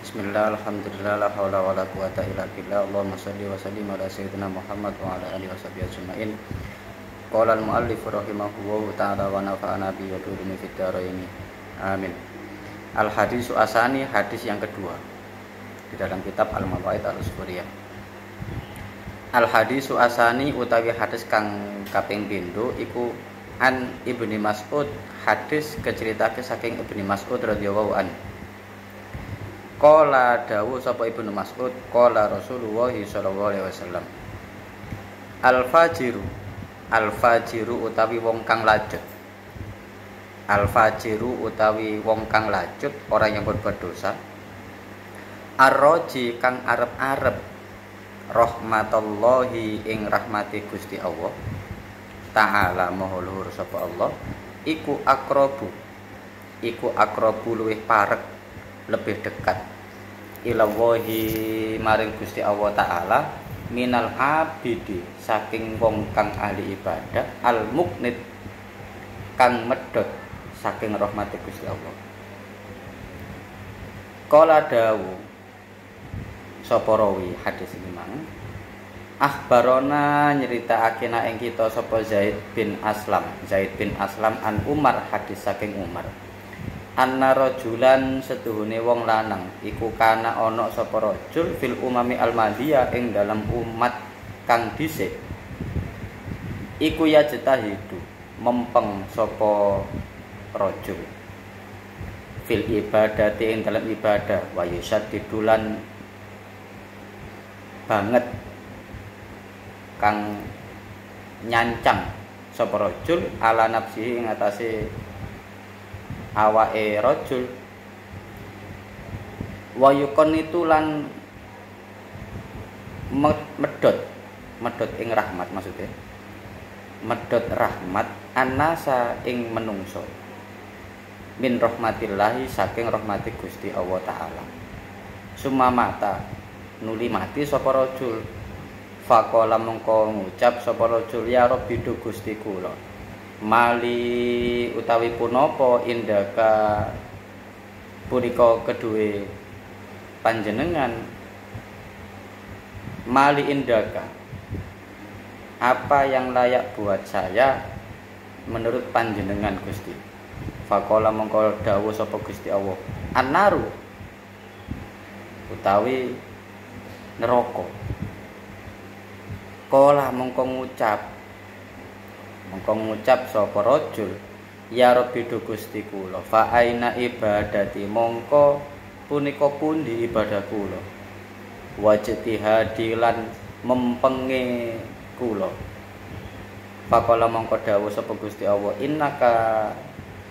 Bismillah, alhamdulillah, la haula wa la quwata illa billah. Allahumma shalli wa sallim ala sayyidina Muhammad wa ala alihi washabihi ajmain. Qala al-muallif rahimahullahu ta'ala wa nafa'ana bi wa bi fid dharain. Amin. Al-hadisu asani, hadis yang kedua di dalam kitab Al-Mawa'id Al-Usfuriyah. Al-hadisu asani utawi hadis kang kaping pindho iku an Ibnu Mas'ud, hadis keceritake saking Ibnu Mas'ud radhiyallahu anhu. Qala dawu sapa Ibnu Mas'ud, qala Rasulullah sallallahu alaihi wasallam. Al-fajiru utawi wong kang lacut. Al-fajiru utawi wong kang lacut, orang yang berbuat dosa. Ar-raji kang arep-arep rahmatullahi ing rahmati Gusti Allah Ta'ala maha luhur sapa Allah, iku akrabu luwih parek, lebih dekat ilawahi maring Gusti Allah Ta'ala minal abidi saking wong kang ahli ibadah al muknit kang medhot saking rahmati Gusti Allah. Qala dawu sapa rawi hadis iki mang akhbarona nyeritakake ing kita sapa Zaid bin Aslam an Umar, hadis saking Umar. Anna rajulan setuhune wong lanang iku kana ana sapa rajul fil umami al-madiyah ing dalam umat kang dhisik iku ya jetahidu mempeng sapa rajul fil ibadati ing dalam ibadah wa yusaddidulan banget kang nyancang sapa rajul ala nafsihi ing atase awake rajul wa yukon itu lan medhot ing rahmat, maksudnya medhot rahmat anasa ing menungso min rahmatillahi saking rahmati Gusti Allah Ta'ala. Sumamata nuli mati sapa rajul faqala mongko ngucap sapa rajul ya Rabbi du Gusti kula mali utawi punapa indaka punika kedue panjenengan mali indaka apa yang layak buat saya menurut panjenengan Gusti. Faqala mongko dawuh sapa Gusti Allah annaru utawi neraka. Qala mongko ngucap sapa rajul ya Rabbi du Gusti kula fa aina ibadati mongko punika pundi ibadah kula wajtihadi lan mempenge kula. Faqala mongko dawuh sapa Gusti Allah innaka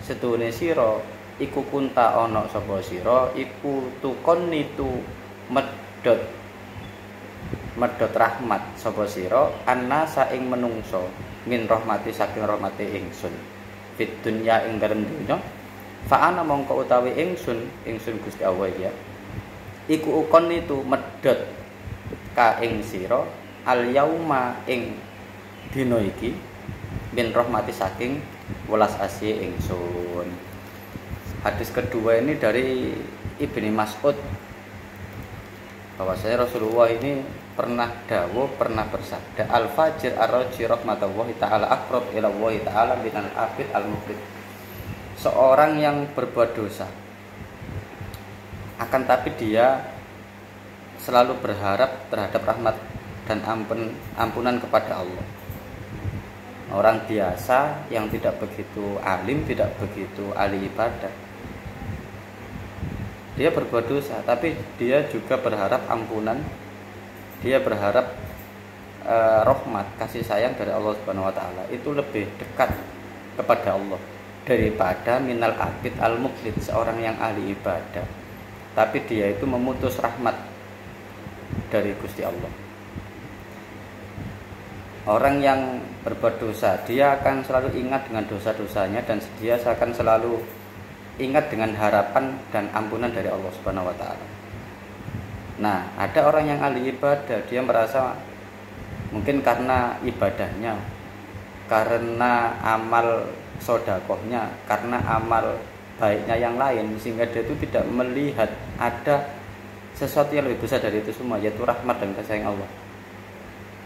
setune sira iku kunta ana sapa sira iku tukon nitu medhot rahmat sapa sira annasa ing menungso min rahmati saking rahmati ingsun fit dunya ing dalem dunya fa ana mongko utawi ingsun Gusti Allah ya iku ukon itu medhot ka ing sira al yauma ing dina iki min rahmati saking welas asih ingsun. Hadis kedua ini dari Ibnu Mas'ud bahwasanya Rasulullah ini pernah bersabda al-fajir ar-raji rahmatullahi ta'ala aqrab ila Allah ta'ala binal abid al-mukrid. Seorang yang berbuat dosa akan tapi dia selalu berharap terhadap rahmat dan ampunan kepada Allah. Orang biasa yang tidak begitu alim, tidak begitu ahli ibadah, dia berbuat dosa tapi dia juga berharap ampunan, dia berharap rahmat, kasih sayang dari Allah Subhanahu wa taala. Itu lebih dekat kepada Allah daripada minal abid al-muqlid, seorang yang ahli ibadah tapi dia itu memutus rahmat dari Gusti Allah. Orang yang berbuat dosa, dia akan selalu ingat dengan dosa-dosanya dan dia akan selalu ingat dengan harapan dan ampunan dari Allah Subhanahu wa taala. Nah, ada orang yang ahli ibadah, dia merasa mungkin karena ibadahnya, karena amal sodakohnya, karena amal baiknya yang lain, sehingga dia itu tidak melihat ada sesuatu yang lebih besar dari itu semua, yaitu rahmat dan kasih sayang Allah.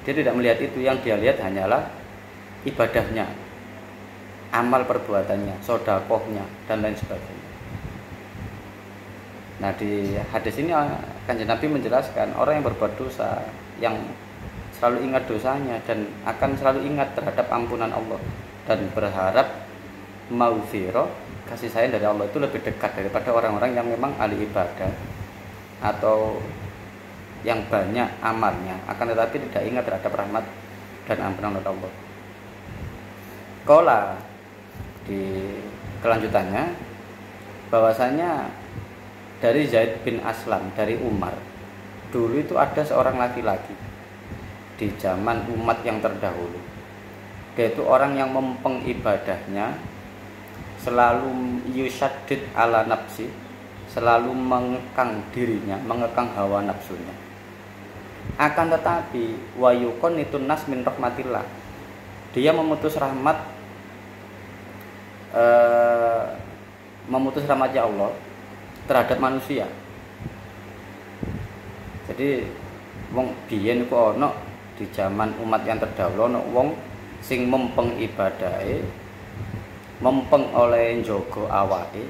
Dia tidak melihat itu, yang dia lihat hanyalah ibadahnya, amal perbuatannya, sedekahnya dan lain sebagainya. Nah, di hadis ini Kanjeng Nabi menjelaskan orang yang berbuat dosa, yang selalu ingat dosanya dan akan selalu ingat terhadap ampunan Allah dan berharap maghfirah, kasih sayang dari Allah, itu lebih dekat daripada orang-orang yang memang ahli ibadah atau yang banyak amalnya, akan tetapi tidak ingat terhadap rahmat dan ampunan Allah. Qala, di kelanjutannya bahwasanya dari Zaid bin Aslam, dari Umar, dulu itu ada seorang laki-laki di zaman umat yang terdahulu. Dia itu orang yang mempeng ibadahnya, selalu yusaddid ala nafsi, selalu mengekang dirinya, mengekang hawa nafsunya. Akan tetapi wayukon itu nas min rahmatillah, dia memutus rahmatnya Allah terhadap manusia. Jadi wong biyen iku ana di zaman umat yang terdahulu ana wong sing mempeng ibadahe, mempeng oleh njogo awake,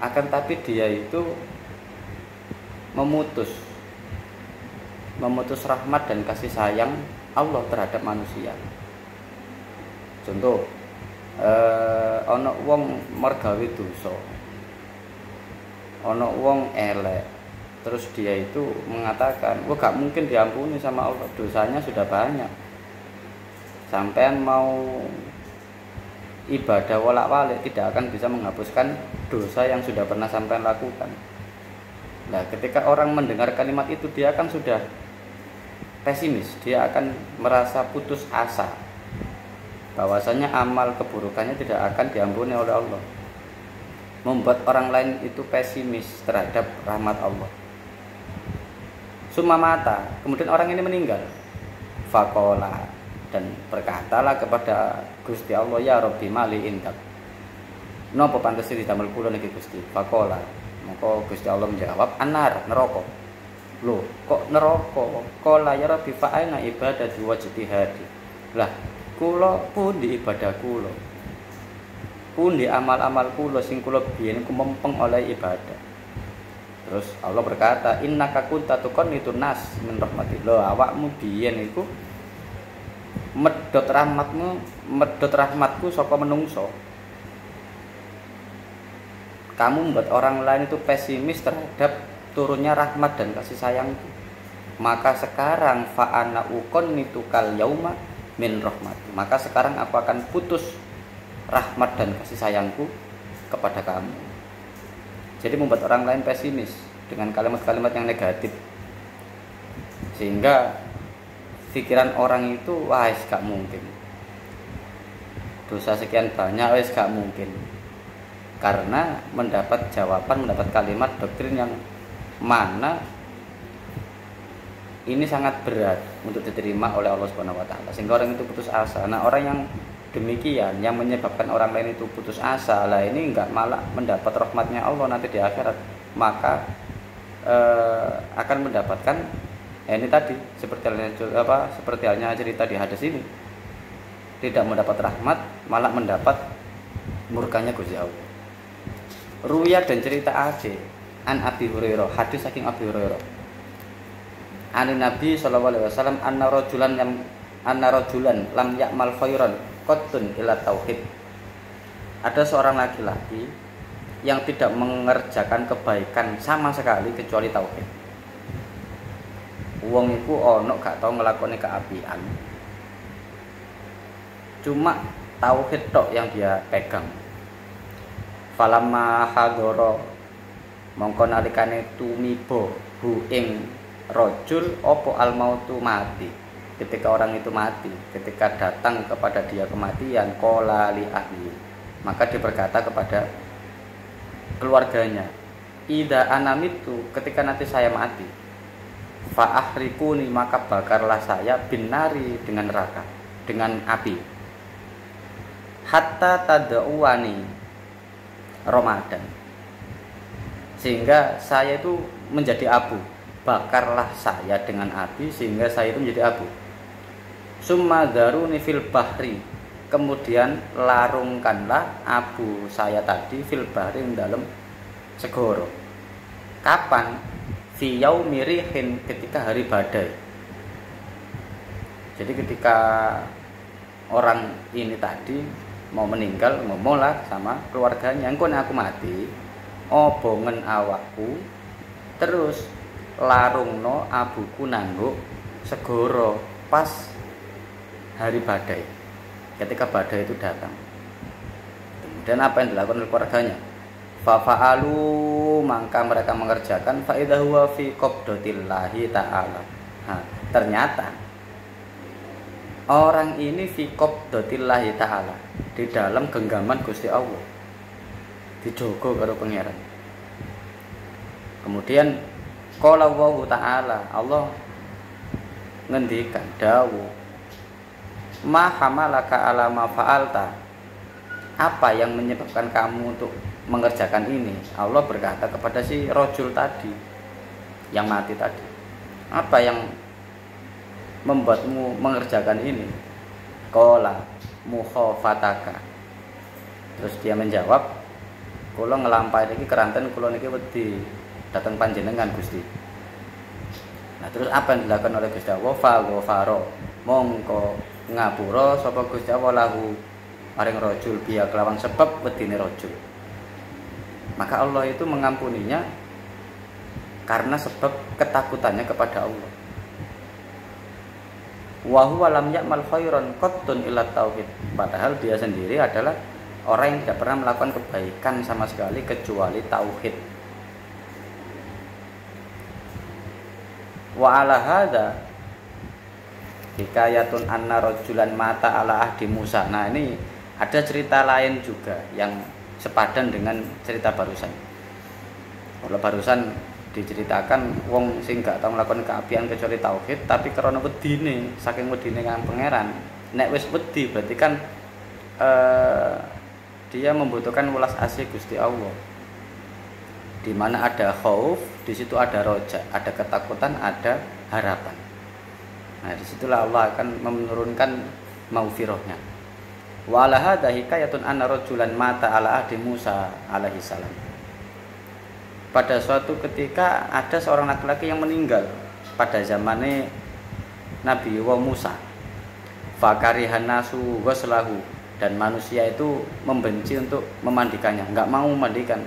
akan tapi dia itu memutus rahmat dan kasih sayang Allah terhadap manusia. Contoh, ana wong mergawe dosa, ana wong elek, terus dia itu mengatakan, wah gak mungkin diampuni sama Allah, dosanya sudah banyak, sampean mau ibadah wolak-walik tidak akan bisa menghapuskan dosa yang sudah pernah sampean lakukan. Nah, ketika orang mendengar kalimat itu, dia akan sudah pesimis, dia akan merasa putus asa bahwasanya amal keburukannya tidak akan diampuni oleh Allah, membuat orang lain itu pesimis terhadap rahmat Allah. Summa mata, kemudian orang ini meninggal. Faqala, dan berkatalah kepada Gusti Allah, ya Rabbi mali indak, napa pantes didamel kula niki Gusti? Faqala, maka Gusti Allah menjawab, anar, neraka. Loh, kok neraka? Qala ya Rabbi fa aina ibadati wa ijtihadi. Lah, kula pundi ibadah kula? Pundi amal-amal kula sing kula biyen ku mempeng oleh ibadah. Terus Allah berkata, innaka kunta tuqannitun nas min rahmatillah. Awakmu biyen iku medhot rahmatku saka menungso. Kamu membuat orang lain itu pesimis terhadap turunnya rahmat dan kasih sayangku. Maka sekarang fa'ana uqannitukal yauma min rahmati. Maka sekarang aku akan putus rahmat dan kasih sayangku kepada kamu. Jadi membuat orang lain pesimis dengan kalimat-kalimat yang negatif, sehingga pikiran orang itu, wah gak mungkin, dosa sekian banyak wis gak mungkin, karena mendapat jawaban, mendapat kalimat doktrin yang mana ini sangat berat untuk diterima oleh Allah Subhanahu wa taala, sehingga orang itu putus asa. Nah, orang yang demikian yang menyebabkan orang lain itu putus asa, lah ini enggak malah mendapat rahmatnya Allah nanti di akhirat, maka akan mendapatkan ini tadi seperti halnya cerita di hadis ini, tidak mendapat rahmat, malah mendapat murkanya Gusti Allah. Ruya dan cerita Aceh an Abi Hurairah, hadis saking Abi Hurairah, an Nabi sallallahu alaihi wasallam anna rajulan lam ya'mal khairan qattun ila tauhid. Ada seorang laki-laki yang tidak mengerjakan kebaikan sama sekali kecuali tauhid. Wong iku ana gak tau nglakoni keapian, cuma tauhid tok yang dia pegang. Falamma hadara, mongko nalikane tumiba hu ing rajul apa al mautu mati. Ketika orang itu mati, ketika datang kepada dia kematian, qala li ahli, maka dia berkata kepada keluarganya, idza anamitu, ketika nanti saya mati, fa ahrikuni, maka bakarlah saya binari, dengan neraka, dengan api, hatta tad'uani Ramadan, sehingga saya itu menjadi abu, bakarlah saya dengan api sehingga saya itu menjadi abu. Summa daruni fil bahri, kemudian larungkanlah abu saya tadi fil bahri dalam segoro. Kapan? Fi yaumi rihin, ketika hari badai. Jadi ketika orang ini tadi mau meninggal, ngomonglah sama keluarganya, engko nek aku mati, obongen awakku, terus larungno abuku nanggo segoro pas hari badai. Ketika badai itu datang. Kemudian apa yang dilakukan oleh keluarganya? Fa'alu, maka mereka mengerjakan fa idza huwa fi qabdatillahi ta'ala. Ternyata orang ini fi qabdatillahi ta'ala, di dalam genggaman Gusti Allah, dijogo karo pangeran. Kemudian qala Allah ta'ala, Allah ngendikan dawuh, ma hamalaka ala ma fa'alta, apa yang menyebabkan kamu untuk mengerjakan ini? Allah berkata kepada si rojul tadi, yang mati tadi, apa yang membuatmu mengerjakan ini? Qala mukhafataka. Terus dia menjawab, kula ngelampahi iki keranten kula niki wedi dateng panjenengan Gusti. Nah, terus apa yang dilakukan oleh Gusti Allah? Fa ghafaro, mongko ngapura sapa Gusti Allah lahu maring rajul biya kelawan sebab wedine rajul. Maka Allah itu mengampuninya karena sebab ketakutannya kepada Allah. Wa huwa lam ya'mal khairan qattun illa tauhid. Padahal dia sendiri adalah orang yang tidak pernah melakukan kebaikan sama sekali kecuali tauhid. Wa ala hadza hikayatun anna rajulan mata ala ahdi Musa. Nah, ini ada cerita lain juga yang sepadan dengan cerita barusan. Kalau barusan diceritakan wong sing gak tau melakukan keapian kecuali tauhid, tapi karena wedine, saking wedine kang pangeran, nek wis wedi berarti kan dia membutuhkan welas asih Gusti Allah. Di mana ada khauf, di situ ada roja, ada ketakutan, ada harapan. Nah, disitulah Allah akan menurunkan maghfirahnya. Wa ala hadza hikayatun anna rajulan mata ala ahdi Musa alaihi salam. Pada suatu ketika ada seorang laki-laki yang meninggal pada zamannya Nabi Musa. Fakarihan nasu waslahu, dan manusia itu membenci untuk memandikannya, enggak mau memandikan.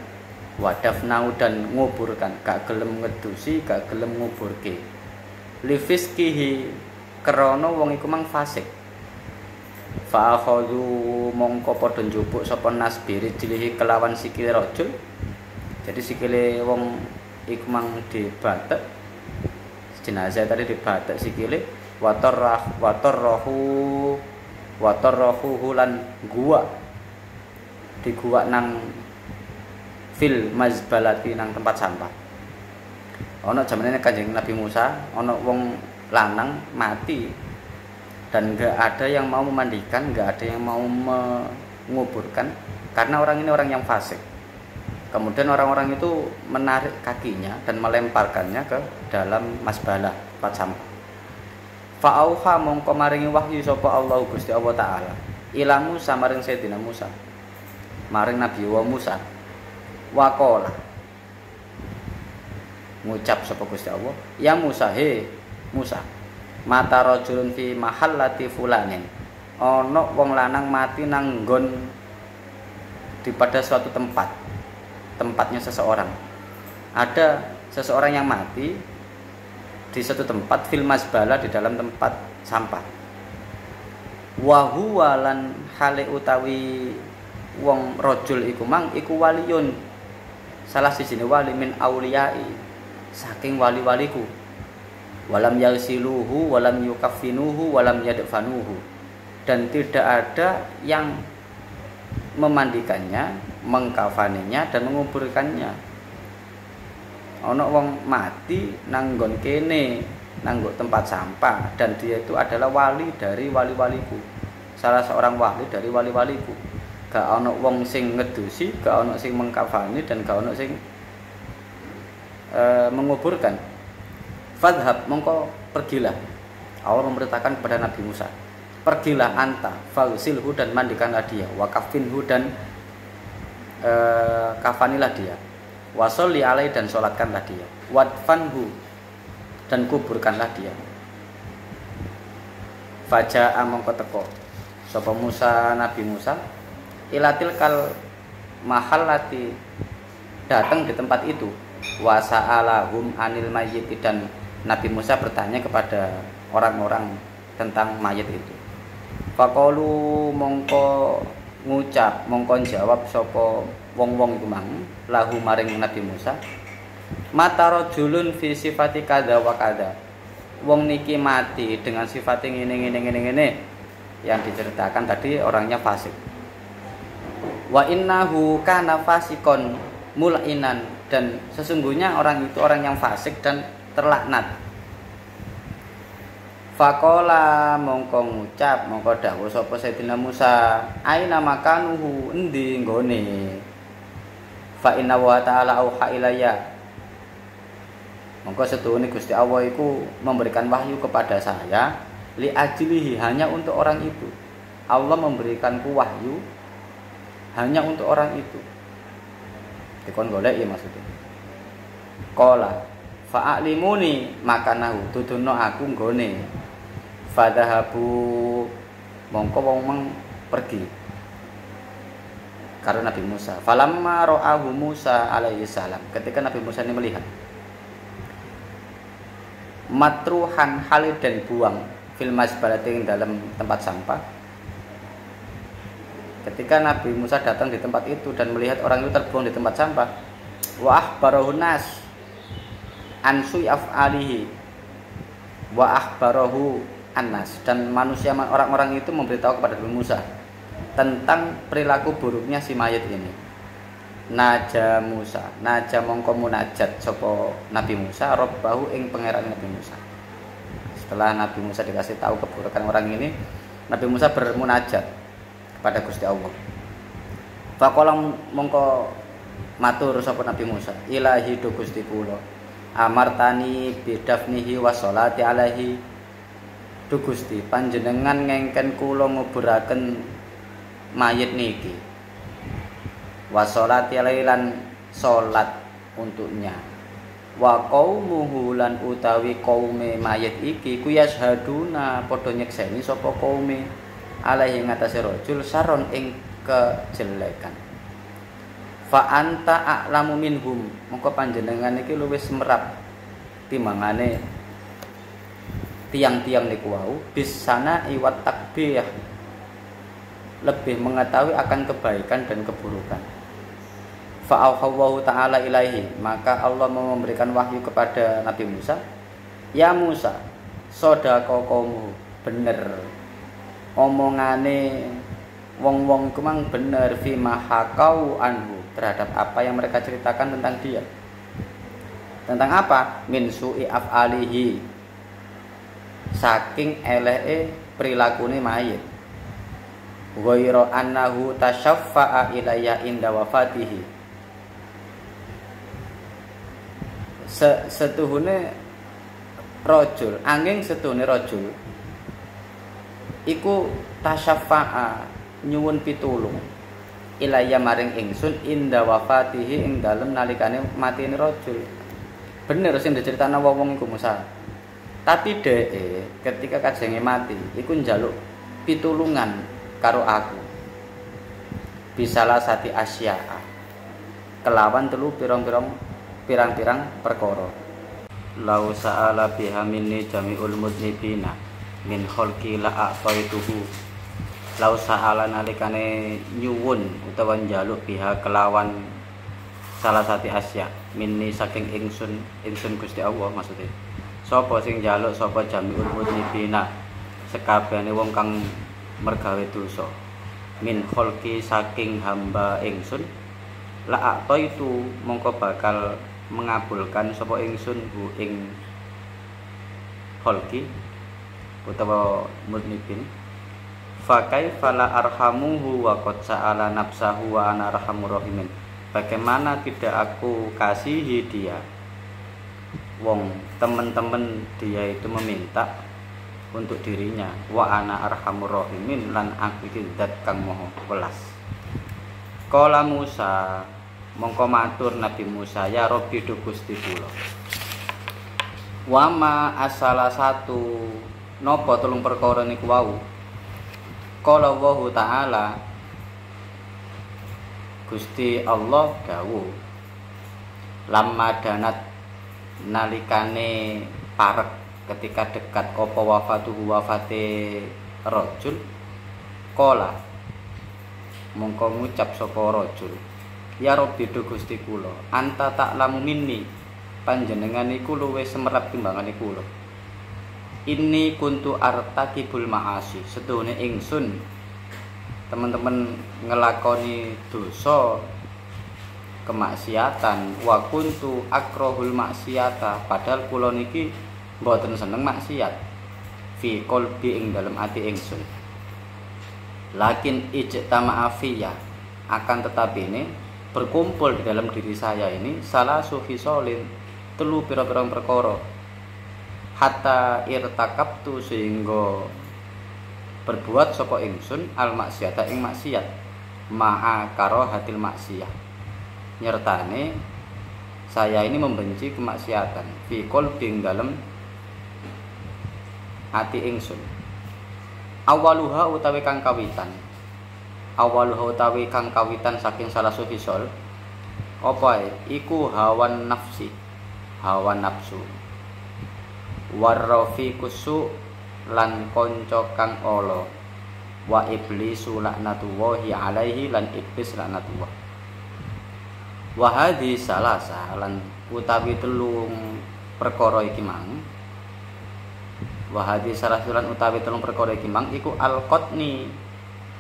Wadafnau, dan nguburkan, gak gelem ngedusi, gak gelem nguburke. Lifiskihi, krana wong iku mang fasik. Fa akhadhu, mongko padha njupuk sapa nas biri jilihi kelawan sikile rajul. Jadi sikile wong iku mang dibatek, jenazah tadi dibatek sikile, watarrahu lan gua digua nang fil mazbalati, nang tempat sampah. Ana jamane Kanjeng Nabi Musa, ana wong lanang mati dan enggak ada yang mau memandikan, enggak ada yang mau menguburkan karena orang ini orang yang fasik. Kemudian orang-orang itu menarik kakinya dan melemparkannya ke dalam mazbalah, tempat sampah. Fa'auha, mongko maringi wahyu sapa Allah Gusti Allah taala ila Musa maring Sayyidina Musa, maring Nabi Musa. Waqala, ngucap sapa Gusti Allah, ya Musa, he Musa, mata rajulun fi mahallati fulanin, ana wong lanang mati nang nggon di pada suatu tempat, tempatnya seseorang. Ada seseorang yang mati di suatu tempat, fil mazbala, di dalam tempat sampah. Wa huwa lan hale utawi wong rajul iku mang iku waliyun, salah sijine wali min auliyai, saking wali-waliku. Walam yasiluhu walam yukaffinuhu walam yadfanuhu, dan tidak ada yang memandikannya, mengkafaninya, dan menguburkannya. Ana wong mati nang nggon kene, nang tempat sampah, dan dia itu adalah wali dari wali-waliku, salah seorang wali dari wali-waliku. Gak ana wong sing ngedusi, gak ana sing mengkafani, dan gak ana sing menguburkan. Fadhhab mongko pergilah. Allah memerintahkan kepada Nabi Musa, pergilah anta falsilhu dan mandikanlah dia, wakafinhu dan kafanilah dia, wasolli alai dan sholatkanlah dia, wadfanhu dan kuburkanlah dia. Faja'a mongko teko sapa Musa Nabi Musa ilatil kal mahallati datang di tempat itu, wasa'alahum anil mayyit dan Nabi Musa bertanya kepada orang-orang tentang mayit itu. Faqalu mongko ngucap mongko jawab sapa wong-wong iku mang lahu maring Nabi Musa, mata rajulun fi sifati kada wa kada. Wong niki mati dengan sifat ngene yang diceritakan tadi orangnya fasik. Wa innahu kana fasikon mul'inan dan sesungguhnya orang itu orang yang fasik dan terlaknat. Faqala mongko ngucap mongko dawuh sapa Sayyidina Musa, aina makanuhu endi nggone. Fa inna wa ta'ala auha ilayya. Mongko setuhune Gusti Allah iku memberikan wahyu kepada saya li ajlihi hanya untuk orang itu. Allah memberikanku wahyu hanya untuk orang itu. Dikon golek ya maksudnya. Qala fa'alimuni makanahu tuduno aku nggone. Fadhahabu mongko wong mang pergi karo Nabi Musa. Falamma ra'ahu Musa alaihi salam, ketika Nabi Musa ini melihat matruhan halid dan buang fil masbalati dalam tempat sampah. Ketika Nabi Musa datang di tempat itu dan melihat orang itu terbuang di tempat sampah, wa akhbarahu nas an su'i af'alihi wa akhbarahu annas, dan manusia orang-orang itu memberitahu kepada Nabi Musa tentang perilaku buruknya si mayit ini. Naja Musa, naja mongko munajat sapa Nabi Musa robbahu ing pangeran Nabi Musa. Setelah Nabi Musa dikasih tahu keburukan orang ini, Nabi Musa bermunajat kepada Gusti Allah. Faqala mongko matur sapa Nabi Musa, ilahi do Gusti kula, amartani bidafnihi wa sholati alaihi. Du Gusti panjenengan ngengken kula nguburaken mayit niki, wa sholati alaihi lan salat untuknya, wa qaumuhu lan utawi kaume mayit iki ku yashaduna padha nyekseni sapa kaume alaihi ngatasé rajul saron ing kejelekan. Fa anta a'lamu minhum, mongko panjenengan iki luwih semerap timbangane tiang-tiang niku wau bisana iwat takbih, lebih mengetahui akan kebaikan dan keburukan. Fa'auhallahu ta'ala ilaihi, maka Allah memberikan wahyu kepada Nabi Musa, ya Musa sodako kaummu, bener omongane wong-wong iku mang bener fi mahakau anhu, terhadap apa yang mereka ceritakan tentang dia. Tentang apa? Min su'i af'alihi, saking eleke prilakune mayit. Ghairu annahu tasyaffa'a ilayya inda wafatihi, setuhune rajul, angin setuhune rajul iku tasyaffa'a nyuwun pitulung ilayya maring ingsun inda wafatihi ing dalem nalikane matine rajul. Bener sing diceritani wong iku Musa. Tapi dhek ketika kajenge mati iku njaluk pitulungan karo aku. Bisalah sati asya'a, kelawan telu pirang-pirang perkara. Lau sa'ala biha minni jami'ul mudnibina min khalqi la a'taituhu. Lau sa'ala nalikane nyuwun utawa njaluk biha kelawan salah sati asya minni saking ingsun Gusti Allah, maksudnya sapa sing njaluk sapa jami'ul mudnibina sekabehane wong kang mergawe dosa min khalqi saking hamba ingsun la a'taitu mongko bakal mengabulkan sapa ingsun hu ing khalqi utawa mudnibin. Fa kaifa la arhamuhu wa qad sa'ala nafsahu wa ana arhamur rahimin. Bagaimana tidak aku kasihi dia wong temen-temen dia itu meminta untuk dirinya, wa ana arhamur rahimin, lan aku iki zat kang maha welas. Kala Musa, mongko matur Nabi Musa, ya Rabbi du Gusti kula. Wa ma asala satu napa telung perkara niku wau. Kala wa ta'ala, Gusti Allah dawuh, lamma danat nalikane parek ketika dekat apa wafate rajul, kala mongko ngucap sapa rajul, ya Rabbi du Gusti kula, anta ta'lamu minni, panjenengan iku luwih semerap timbangane kula. Ini kuntu artakibul ma'asi, sedune ingsun teman-teman ngelakoni dosa kemaksiatan, wa kuntu akrahul maksiata, padahal kula niki mboten seneng maksiat, fi qalbi ing dalem ati ingsun. Lakin ijtama'a fiyya, akan tetapi ini berkumpul di dalam diri saya ini salah sufisolin, telu pira-pira perkara, hatta irtakabtu, sehingga berbuat sapa ingsun al maksiata ing maksiat, ma'a karahatil maksiyah, nyertane saya ini membenci kemaksiatan, fi qalbi dalem ati ingsun. Awaluha utawi kang kawitan, awaluha utawi kang kawitan saking salah sufisol apa iku hawan nafsi, hawa nafsu, warrafiqusu, lan kanca kang ala, wa iblisu laknatullahi alaihi, lan iblis laknatullah. Wa hadhi salasa, lan utawi telung perkara iki mang, wa hadhi salasulan utawi telung perkara iki mang iku alqatni,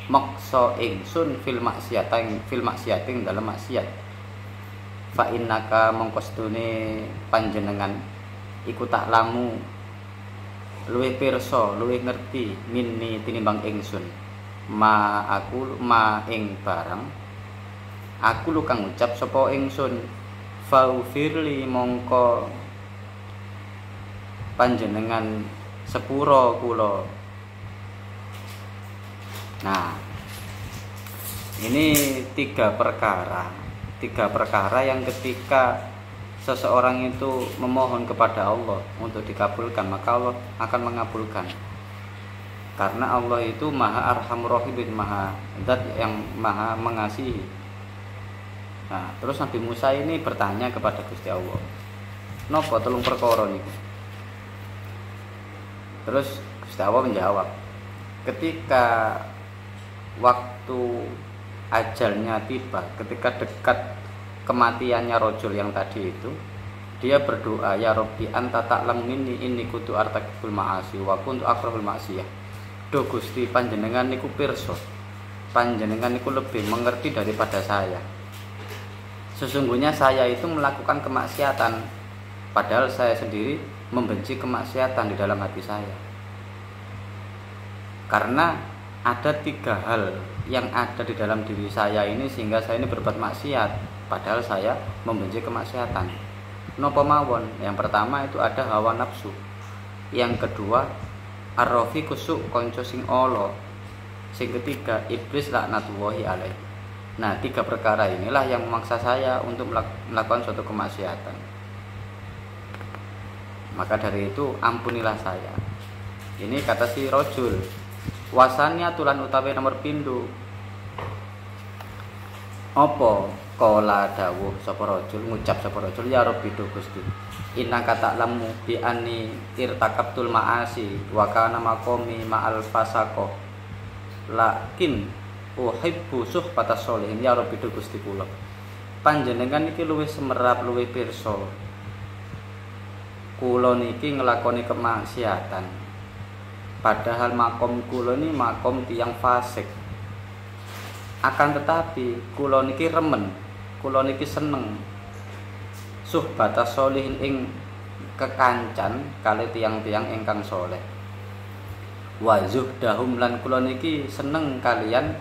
maksa ingsun fil maksiating dalam maksiat. Fa innaka mongkostune panjenengan iku tak lamu luwih pirsa, luwih ngerti minni tinimbang ingsun, ma ing barang aku lu kang ngucap sapa ingsun, faufirli mongko panjenengan sepura kula. Nah, ini tiga perkara yang ketika seseorang itu memohon kepada Allah untuk dikabulkan, maka Allah akan mengabulkan. Karena Allah itu Maha Arhamur Rahimin, Maha Zat yang Maha mengasihi. Nah, terus Nabi Musa ini bertanya kepada Gusti Allah, napa telung perkara niku? Terus Gusti Allah menjawab, ketika waktu ajalnya tiba, ketika dekat kematiannya rojul yang tadi itu, dia berdoa, ya Rabbi anta ta'lam minni inni kutu artakibul ma'asi wa kuntu akrahul ma'siyah. Do Gusti panjenengan niku pirsa, panjenengan niku lebih mengerti daripada saya. Sesungguhnya saya itu melakukan kemaksiatan, padahal saya sendiri membenci kemaksiatan di dalam hati saya. Karena ada tiga hal yang ada di dalam diri saya ini sehingga saya ini berbuat maksiat, padahal saya membenci kemaksiatan. Napa mawon? Yang pertama itu ada hawa nafsu. Yang kedua arrafiqusu, kanca sing ala. Sing ketiga iblis laknatullahi alaihi. Nah, tiga perkara inilah yang memaksa saya untuk melakukan suatu kemaksiatan. Maka dari itu ampunilah saya. Ini kata si rojul. Wasannya tulan utawi nomor pindho. Apa kala dawuh sapa rajul, ngucap sapa rajul, ya Rabbi do Gusti, inna kata lamu bi anni irtakabtul ma'asi wa kana maqami ma'al fasaqo, lakin uhibbu suhbatas sholihin, ya Rabbi do Gusti kula, panjenengan iki luwih semerap, luwih pirsa kula niki nglakoni kemaksiatan, padahal makom kula ni makom tiyang fasik. Akan tetapi kula niki remen, kula niki seneng suhbatas sholihin, ing kekancan kali tiang-tiang ingkang saleh. Wa zuhdahum, lan kula niki seneng kalian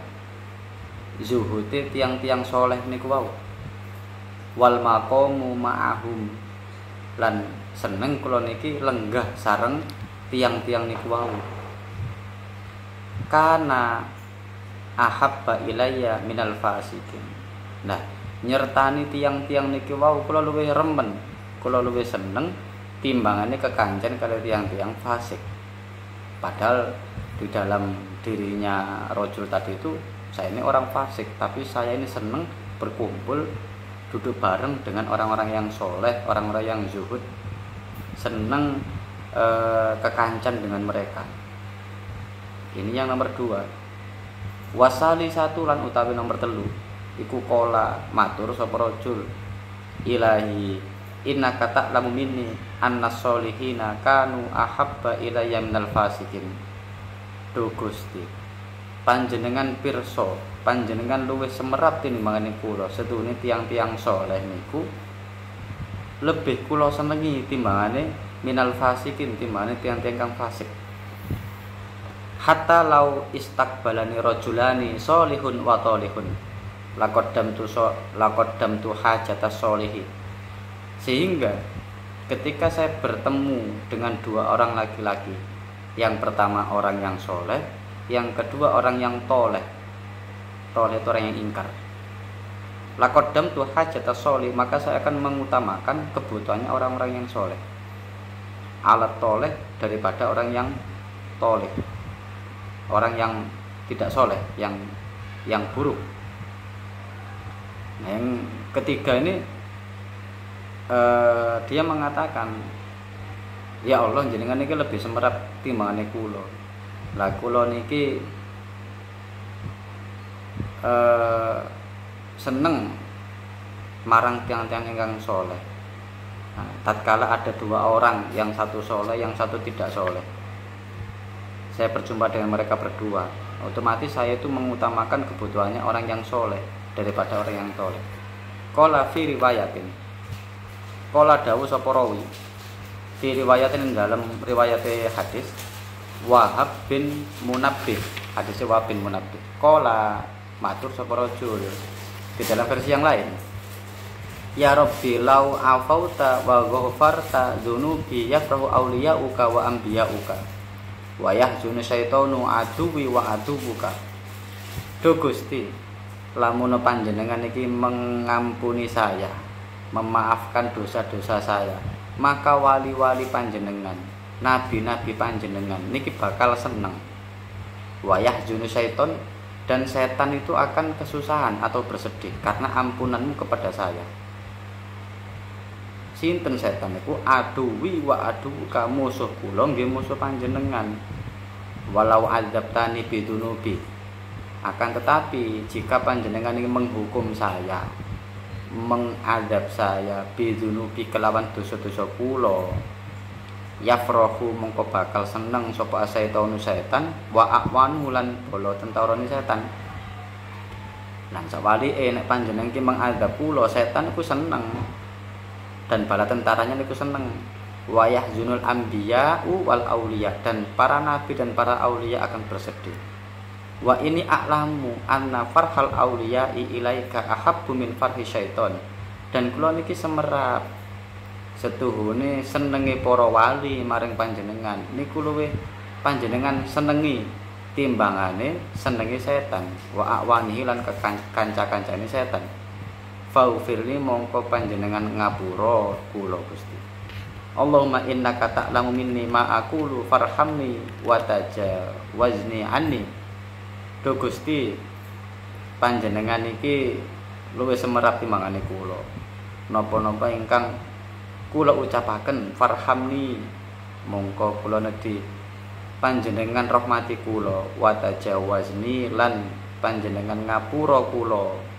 zuhude tiang-tiang saleh niku wau. Wal maqamu ma'ahum, lan seneng kula niki lenggah sareng tiang-tiang niku wau. Kana ahabba ilayya minal fasikin. Nah, nyertani tiang-tiang niki wau kula luwih remen, kula luwih seneng timbangane kekancan kali tiang-tiang fasik. Padahal di dalam dirinya rojul tadi itu saya ini orang fasik, tapi saya ini seneng berkumpul duduk bareng dengan orang-orang yang soleh, orang-orang yang zuhud, seneng kekancan dengan mereka. Ini yang nomor 2. Wasali satu lan utawi nomor 3 iku kola matur sapa rajul, ilahi innaka ta'lamu minni annas solihina kanu ahabba ilayya minal fasikin. Duh Gusti, panjenengan pirsa, panjenengan luwih semerap tinimbangane kula, sedune tiang-tiang soleh niku lebih kula senengi timbangane minal fasikin, timbangane tiang-tiang kang fasik. Hatta lau istakbalani rajulani solihun wa talihun laqaddamtu hajata solihi. Sehingga ketika saya bertemu dengan 2 orang laki-laki, yang pertama orang yang soleh, yang kedua orang yang toleh. Toleh itu orang yang ingkar. Laqaddamtu hajata solih, maka saya akan mengutamakan kebutuhannya orang-orang yang soleh alat toleh daripada orang yang toleh, orang yang tidak soleh, yang buruk. Nah, yang ketiga ini dia mengatakan, ya Allah, jenengan niki lebih semerap timbangane kula. Lah kula niki seneng marang tiang-tiang ingkang soleh. Nah, tatkala ada 2 orang, yang satu soleh, yang satu tidak soleh, saya berjumpa dengan mereka berdua, otomatis saya itu mengutamakan kebutuhannya orang yang soleh daripada orang yang toleh. Qala fi riwayatin, qala dawuh sapa rawi fi riwayatin, dalam riwayat hadis Wahab bin Munabbih, hadis Wahab bin Munabbih. Qala matur sapa rajul di dalam versi yang lain, ya Rabbi lau afauta wa ghafarta dzunubi yafrahu auliyauka wa anbiyauka wa yahzunu syaitanu aduwi wa adubuka. Duh Gusti, lamun panjenengan iki mengampuni saya, memaafkan dosa-dosa saya, maka wali-wali panjenengan, nabi-nabi panjenengan niki bakal seneng. Wa yahzunu syaiton, dan setan itu akan kesusahan atau bersedih karena ampunanmu kepada saya. Sinten setan iku? Aduwi wa aduka, musuh kula nggih musuh panjenengan. Walau adzabtani bidunubi, akan tetapi jika panjenengan ini menghukum saya, mengadab saya bidunubi kelawan dosa-dosa kula, yafrahu mongko bakal seneng sapa syaitanu setan, wa aqwanu lan bala tentarane setan. Lan sawalike nek panjenengan iki mengadab kula, setan iku seneng dan bala tentaranya niku seneng. Wa yahzunul anbiya'u wal auliya, dan para nabi dan para aulia akan bersedih. Wa ini a'lamu anna farhal auliya'i ilaika ahabbu min farhi syaiton, dan kula niki semerap setuhune senenge para wali maring panjenengan niku luwih panjenengan senengi timbangane senenge setan. Wa a'wanihi lan kanca-kancane setan. Faufirli mongko panjenengan ngapura kula Gusti. Allahumma innaka ta'lamu minni ma aqulu farhamni wa tajawazni anni. Duh Gusti, panjenengan iki luwih semerap timbangane kula. Napa-napa ingkang kula ucapaken, farhamni mongko kula nedhi panjenengan rahmati kula, wa tajawazni lan panjenengan ngapura kula.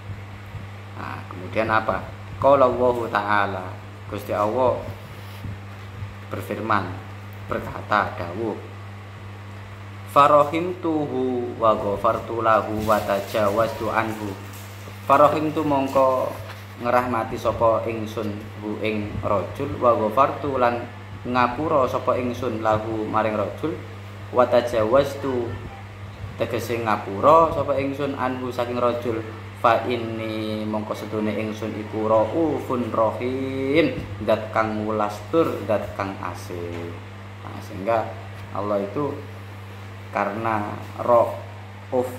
Nah, kemudian apa? Qala Allahu ta'ala, Gusti Allah berfirman, berkata, dawuh, farahimtuhu wa ghafartu lahu wa tajawaztu anhu. Farahimtu mongko ngrahmati sapa ingsun hu ing rajul, wa ghafartu lan ngapura sapa ingsun lahu maring rajul, wa tajawaztu tegese ngapura sapa ingsun anhu saking rajul fa inni mongko sedune ingsun iku raufun rahim zat kang welas tur zat kang asih. Nah, sehingga Allah itu karena rauf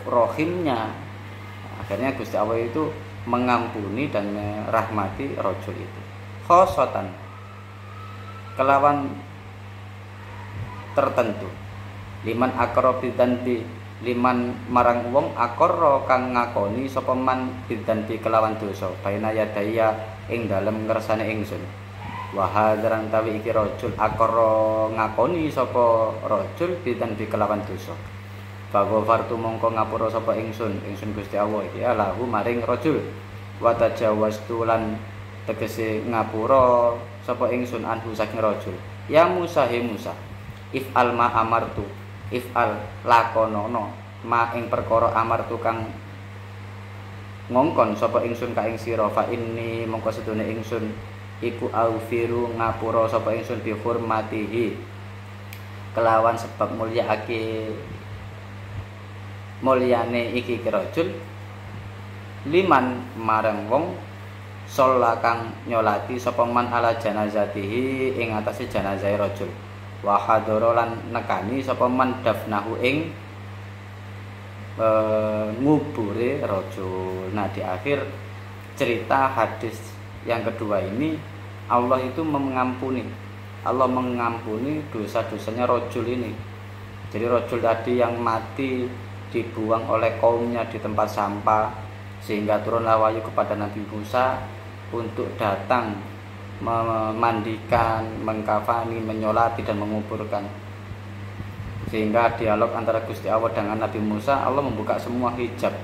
rahimnya akhirnya Gusti Allah itu mengampuni dan merahmati rajul itu khosotan kelawan tertentu liman akara bidanbi liman marang wong akara kang ngakoni sapa man bidanbi kelawan dosa baina yadaya ing dalem ngersane ingsun wa hadzarang tawi iki rajul akara ngakoni sapa rajul bidanbi kelawan dosa Fagofartu mongko ngapura sapa ingsun Gusti Allah iki lahu maring rajul wa tajawaztu lan tegese ngapura sapa ingsun anhu saking rajul ya Musa he Musa if'al ma amartu if'al lakonono ma ing perkara amartu kang ngongkon sapa ingsun ka ing sira fa inni mongko sedune ingsun iku aufiru ngapura sapa ingsun bi hurmatihi kelawan sebab mulyane iki rajul liman marang wong sholla kang nyolati sapa man ala janazatihi ing atase jenazah rajul wa hadara lan nekani sapa man dafnahu ing ngubure rajul. Nah, di akhir cerita hadis yang kedua ini Allah itu mengampuni dosa-dosanya rajul ini. Jadi rajul tadi yang mati dibuang oleh kaumnya di tempat sampah sehingga turunlah wahyu kepada Nabi Musa untuk datang memandikan, mengkafani, menyolati dan menguburkan. Sehingga dialog antara Gusti Allah dengan Nabi Musa, Allah membuka semua hijab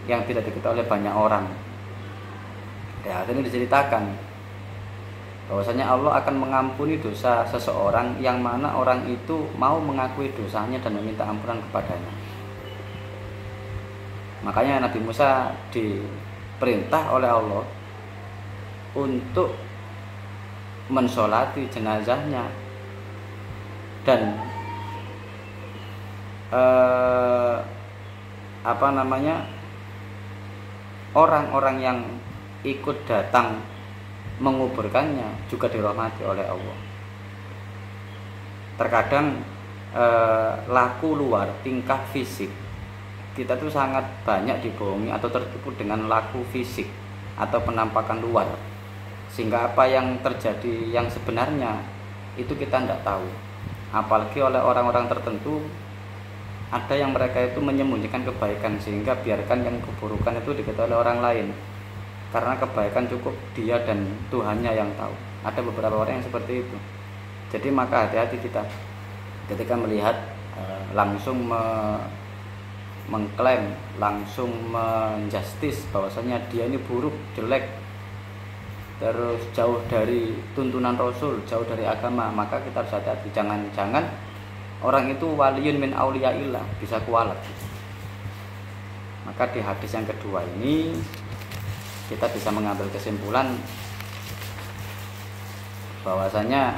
yang tidak diketahui oleh banyak orang. Ya, ini diceritakan bahwasanya Allah akan mengampuni dosa seseorang yang mana orang itu mau mengakui dosanya dan meminta ampunan kepadanya. Makanya Nabi Musa diperintah oleh Allah untuk mensolati jenazahnya dan orang-orang yang ikut datang menguburkannya juga dirahmati oleh Allah. Terkadang laku luar, tingkah fisik kita tuh sangat banyak dibohongi atau tertipu dengan laku fisik atau penampakan luar, sehingga apa yang terjadi yang sebenarnya itu kita tidak tahu. Apalagi oleh orang-orang tertentu, ada yang mereka itu menyembunyikan kebaikan sehingga biarkan yang keburukan itu diketahui oleh orang lain, karena kebaikan cukup dia dan Tuhannya yang tahu. Ada beberapa orang yang seperti itu. Jadi maka hati-hati kita ketika melihat langsung mengklaim, langsung menjustis bahwasanya dia ini buruk, jelek, terus jauh dari tuntunan Rasul, jauh dari agama, maka kita harus hati-hati. Jangan-jangan orang itu waliyun min auliyaillah, bisa kualat. Maka di hadis yang kedua ini kita bisa mengambil kesimpulan bahwasanya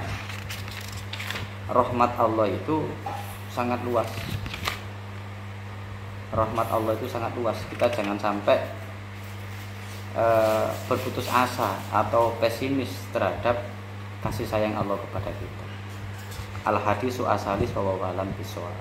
rahmat Allah itu sangat luas. Rahmat Allah itu sangat luas. Kita jangan sampai berputus asa atau pesimis terhadap kasih sayang Allah kepada kita. Al hadisu asalis wa walam bisawab.